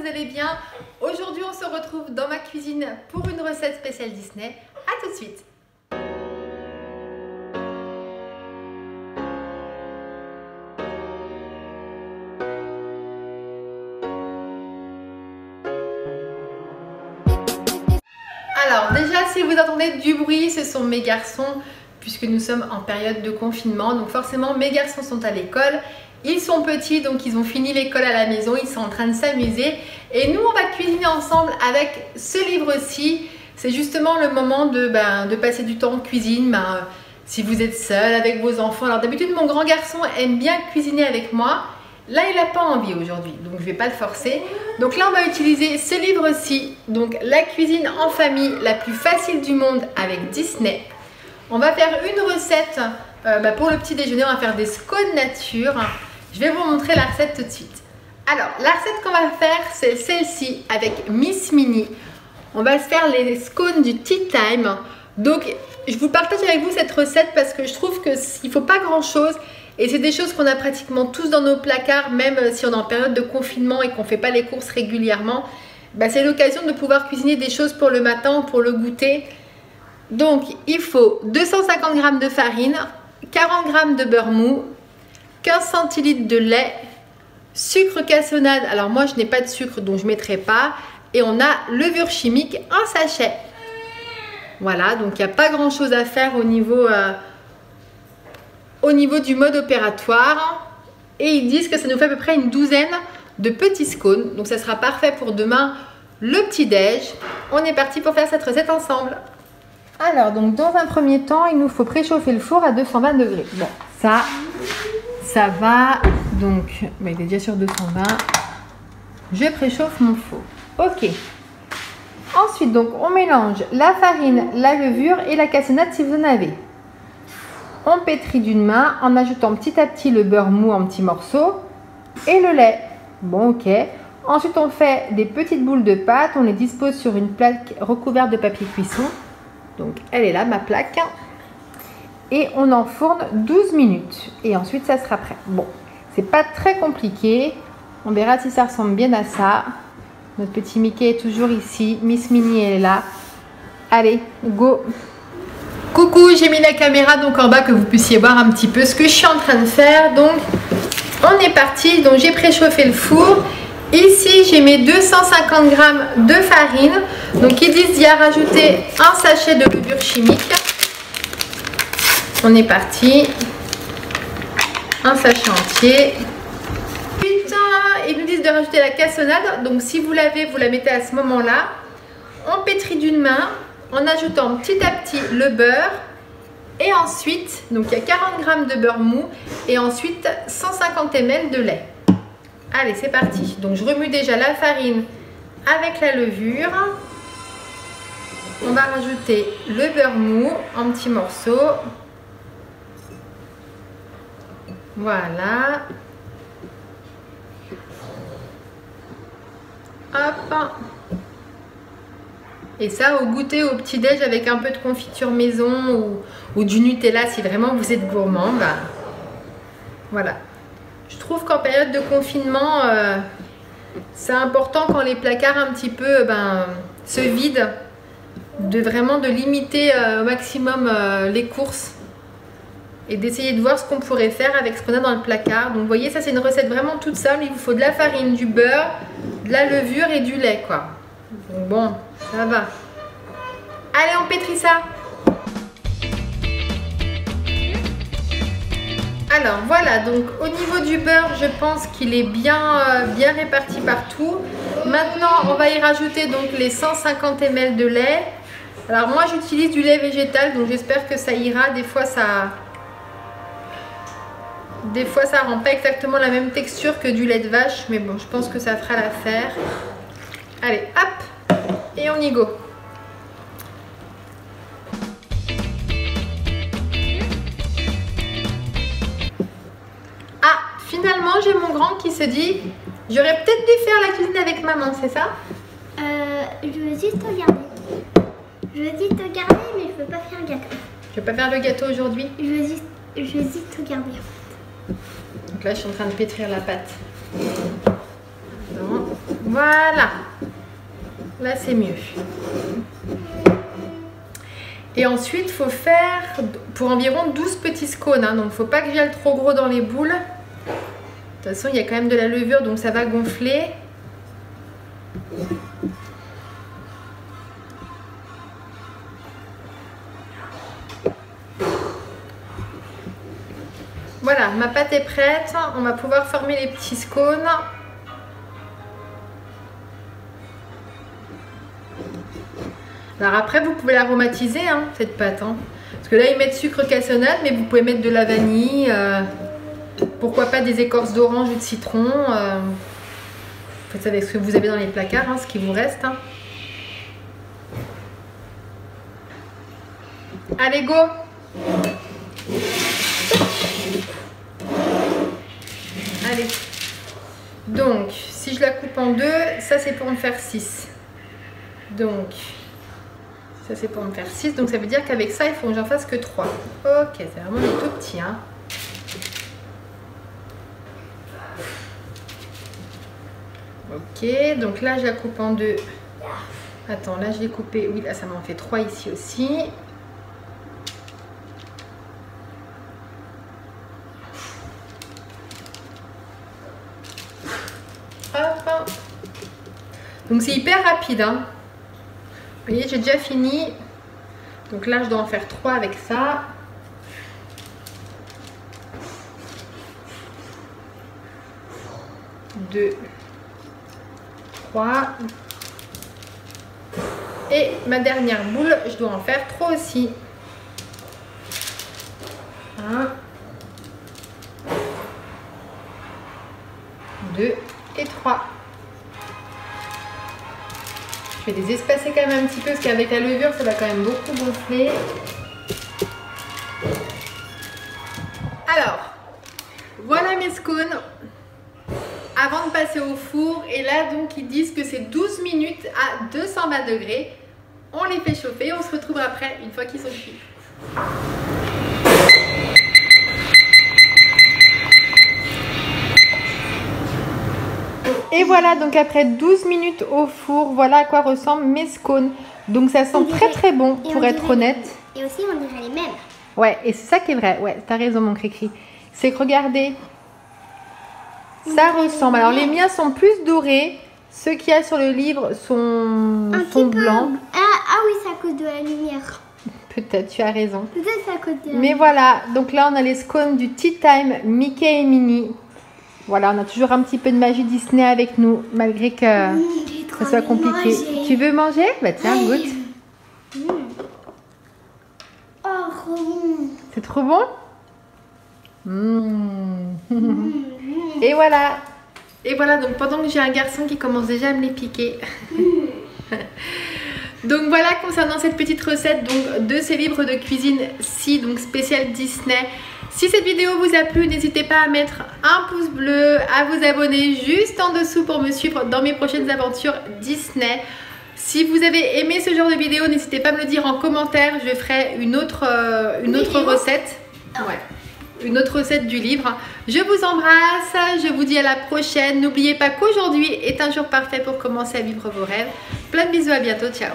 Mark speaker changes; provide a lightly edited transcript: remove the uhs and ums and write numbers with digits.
Speaker 1: vous allez bien. Aujourd'hui, on se retrouve dans ma cuisine pour une recette spéciale Disney. A tout de suite. Alors déjà, si vous entendez du bruit, ce sont mes garçons, puisque nous sommes en période de confinement. Donc forcément, mes garçons sont à l'école. Ils sont petits, donc ils ont fini l'école à la maison, ils sont en train de s'amuser. Et nous, on va cuisiner ensemble avec ce livre-ci. C'est justement le moment de passer du temps en cuisine. Si vous êtes seul avec vos enfants. Alors d'habitude, mon grand garçon aime bien cuisiner avec moi. Là, il n'a pas envie aujourd'hui, donc je ne vais pas le forcer. Donc là, on va utiliser ce livre-ci. Donc la cuisine en famille la plus facile du monde avec Disney. On va faire une recette pour le petit déjeuner. On va faire des scones nature. Je vais vous montrer la recette tout de suite. Alors, la recette qu'on va faire, c'est celle-ci avec Miss Minnie. On va se faire les scones du Tea Time. Donc, je vous partage avec vous cette recette parce que je trouve qu'il ne faut pas grand-chose. Et c'est des choses qu'on a pratiquement tous dans nos placards, même si on est en période de confinement et qu'on ne fait pas les courses régulièrement. C'est l'occasion de pouvoir cuisiner des choses pour le matin ou pour le goûter. Donc, il faut 250 g de farine, 40 g de beurre mou, 15 centilitres de lait, sucre cassonade. Alors moi, je n'ai pas de sucre, donc je ne mettrai pas. Et on a levure chimique, un sachet. Voilà, donc il n'y a pas grand-chose à faire au niveau du mode opératoire. Et ils disent que ça nous fait à peu près une douzaine de petits scones. Donc ça sera parfait pour demain, le petit-déj. On est parti pour faire cette recette ensemble. Alors, donc dans un premier temps, il nous faut préchauffer le four à 220 degrés. Bon, ça va. Donc, il est déjà sur 220. Je préchauffe mon four. Ok. Ensuite, donc, on mélange la farine, la levure et la cassonade si vous en avez. On pétrit d'une main en ajoutant petit à petit le beurre mou en petits morceaux et le lait. Bon, ok. Ensuite, on fait des petites boules de pâte. On les dispose sur une plaque recouverte de papier cuisson. Donc, elle est là, ma plaque. Et on enfourne 12 minutes. Et ensuite, ça sera prêt. Bon, c'est pas très compliqué. On verra si ça ressemble bien à ça. Notre petit Mickey est toujours ici. Miss Minnie, elle est là. Allez, go! Coucou, j'ai mis la caméra donc en bas que vous puissiez voir un petit peu ce que je suis en train de faire. Donc, on est parti. Donc, j'ai préchauffé le four. Ici, j'ai mes 250 g de farine. Donc, ils disent d'y rajouter un sachet de levure chimique. On est parti. Un sachet entier. Putain, ils nous disent de rajouter la cassonade. Donc, si vous l'avez, vous la mettez à ce moment-là. On pétrit d'une main en ajoutant petit à petit le beurre. Et ensuite, donc il y a 40 g de beurre mou. Et ensuite, 150 ml de lait. Allez, c'est parti. Donc, je remue déjà la farine avec la levure. On va rajouter le beurre mou en petits morceaux. Voilà. Hop. Et ça, au goûter, au petit-déj, avec un peu de confiture maison ou du Nutella, si vraiment vous êtes gourmand, voilà. Je trouve qu'en période de confinement, c'est important quand les placards un petit peu se vident, de limiter au maximum les courses et d'essayer de voir ce qu'on pourrait faire avec ce qu'on a dans le placard. Donc vous voyez, ça c'est une recette vraiment toute simple. Il vous faut de la farine, du beurre, de la levure et du lait, quoi. Donc bon, ça va. Allez, on pétrit ça. Alors voilà, donc au niveau du beurre, je pense qu'il est bien réparti partout. Maintenant, on va y rajouter donc les 150 ml de lait. Alors moi, j'utilise du lait végétal, donc j'espère que ça ira. Des fois, ça rend pas exactement la même texture que du lait de vache, mais bon, je pense que ça fera l'affaire. Allez, hop, et on y go. Finalement, j'ai mon grand qui se dit j'aurais peut-être dû faire la cuisine avec maman, c'est ça?
Speaker 2: Je veux juste regarder. Je veux juste regarder, mais je veux pas faire le gâteau.
Speaker 1: Tu veux pas faire le gâteau aujourd'hui?
Speaker 2: Je veux juste regarder.
Speaker 1: Donc là, je suis en train de pétrir la pâte. Non. Voilà. Là, c'est mieux. Et ensuite, il faut faire pour environ 12 petits scones. Hein, donc, il ne faut pas que j'aille trop gros dans les boules. De toute façon, il y a quand même de la levure, donc ça va gonfler. Voilà, ma pâte est prête. On va pouvoir former les petits scones. Alors après, vous pouvez l'aromatiser, hein, cette pâte. Hein. Parce que là, ils mettent sucre cassonade, mais vous pouvez mettre de la vanille. Pourquoi pas des écorces d'orange ou de citron. Faites ça avec ce que vous avez dans les placards, hein, ce qui vous reste. Hein. Allez, go! Allez. Donc, si je la coupe en deux, ça c'est pour me faire 6. Donc, ça c'est pour me faire 6. Donc, ça veut dire qu'avec ça, il faut que j'en fasse que 3. Ok, c'est vraiment des tout petits. Hein. Ok, donc là, je la coupe en deux. Attends, là, je l'ai coupé. Oui, là, ça m'en fait 3 ici aussi. Hop. Donc c'est hyper rapide. Hein. Vous voyez, j'ai déjà fini. Donc là, je dois en faire 3 avec ça. Deux, 3. Et ma dernière boule, je dois en faire 3 aussi. 1, 2 et 3. Je vais les espacer quand même un petit peu parce qu'avec la levure, ça va quand même beaucoup gonfler. Alors, voilà mes scones avant de passer au four. Et là, donc, ils disent que c'est 12 minutes à 220 degrés. On les fait chauffer. On se retrouve après, une fois qu'ils sont cuits. Et voilà, donc après 12 minutes au four, voilà à quoi ressemblent mes scones. Donc ça sent très bon, pour être honnête.
Speaker 2: Et aussi, on dirait les mêmes.
Speaker 1: Ouais, et c'est ça qui est vrai. Ouais, t'as raison, mon Cricri. C'est que regardez, ça ressemble. Alors les miens sont plus dorés. Ceux qu'il y a sur le livre sont blancs.
Speaker 2: Ah oui, c'est à cause de la lumière.
Speaker 1: Peut-être, tu as raison.
Speaker 2: Peut-être c'est à cause de la
Speaker 1: Mais voilà, donc là on a les scones du Tea Time Mickey et Minnie. Voilà, on a toujours un petit peu de magie Disney avec nous, malgré que ça soit compliqué.
Speaker 2: Manger.
Speaker 1: Tu veux manger? Bah tiens, goûte.
Speaker 2: Oh, trop bon.
Speaker 1: C'est trop bon? Et voilà. Et voilà, donc pendant que j'ai un garçon qui commence déjà à me les piquer. Donc voilà concernant cette petite recette donc, de ces livres de cuisine-ci, donc spécial Disney. Si cette vidéo vous a plu, n'hésitez pas à mettre un pouce bleu, à vous abonner juste en dessous pour me suivre dans mes prochaines aventures Disney. Si vous avez aimé ce genre de vidéo, n'hésitez pas à me le dire en commentaire, je ferai une autre recette. Ouais. Une autre recette du livre. Je vous embrasse, je vous dis à la prochaine. N'oubliez pas qu'aujourd'hui est un jour parfait pour commencer à vivre vos rêves. Plein de bisous, à bientôt, ciao.